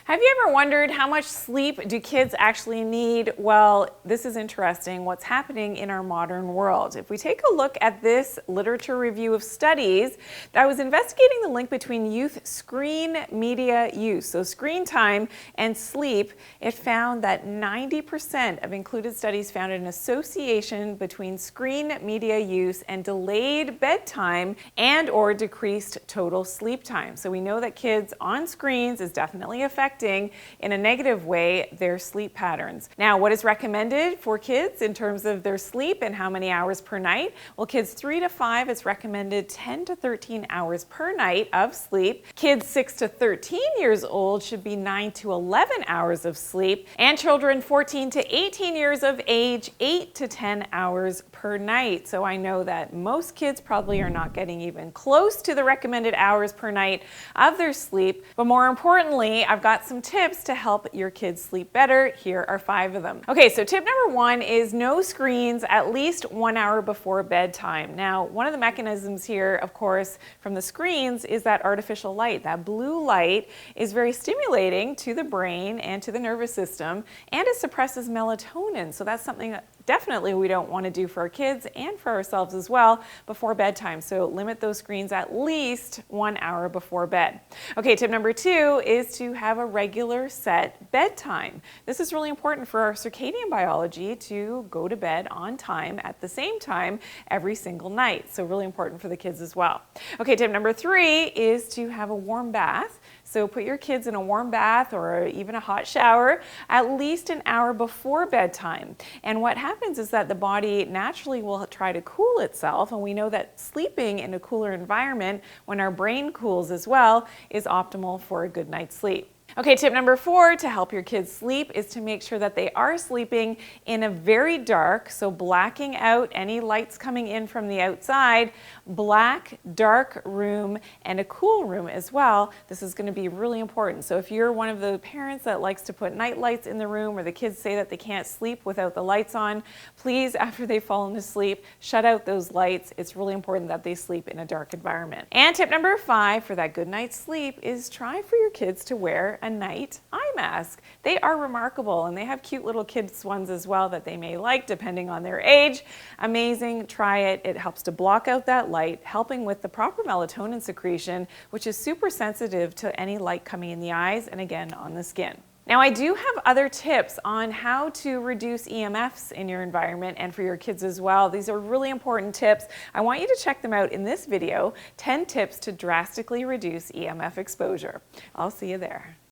Have you ever wondered how much sleep do kids actually need? Well, this is interesting, what's happening in our modern world. If we take a look at this literature review of studies that was investigating the link between youth screen media use, so screen time and sleep, it found that 90% of included studies found an association between screen media use and delayed bedtime and/or decreased total sleep time. So we know that kids on screens is definitely affecting in a negative way their sleep patterns. Now, what is recommended for kids in terms of their sleep and how many hours per night? Well, kids 3 to 5, it's recommended 10 to 13 hours per night of sleep. Kids 6 to 13 years old should be 9 to 11 hours of sleep. And children 14 to 18 years of age, 8 to 10 hours per night. So I know that most kids probably are not getting even close to the recommended hours per night of their sleep. But more importantly, I've got some tips to help your kids sleep better. Here are 5 of them. Okay, so tip number 1 is no screens at least 1 hour before bedtime. Now, one of the mechanisms here, of course, from the screens is that artificial light. That blue light is very stimulating to the brain and to the nervous system, and it suppresses melatonin. So that's something that definitely we don't want to do for our kids and for ourselves as well before bedtime. So limit those screens at least 1 hour before bed. Okay, tip number 2 is to have a regular set bedtime. This is really important for our circadian biology to go to bed on time at the same time every single night. So really important for the kids as well. Okay, tip number 3 is to have a warm bath. So put your kids in a warm bath or even a hot shower at least an hour before bedtime. And what happens is that the body naturally will try to cool itself, and we know that sleeping in a cooler environment when our brain cools as well is optimal for a good night's sleep. Okay, tip number 4 to help your kids sleep is to make sure that they are sleeping in a very dark, so blacking out any lights coming in from the outside, black, dark room, and a cool room as well. This is going to be really important. So if you're one of the parents that likes to put night lights in the room, or the kids say that they can't sleep without the lights on, please, after they've fallen asleep, shut out those lights. It's really important that they sleep in a dark environment. And tip number 5 for that good night's sleep is try for your kids to wear a night eye mask. They are remarkable, and they have cute little kids ones as well that they may like depending on their age. Amazing, try it. It helps to block out that light, helping with the proper melatonin secretion, which is super sensitive to any light coming in the eyes and again on the skin. Now, I do have other tips on how to reduce EMFs in your environment and for your kids as well. These are really important tips. I want you to check them out in this video, 10 tips to drastically reduce EMF exposure. I'll see you there.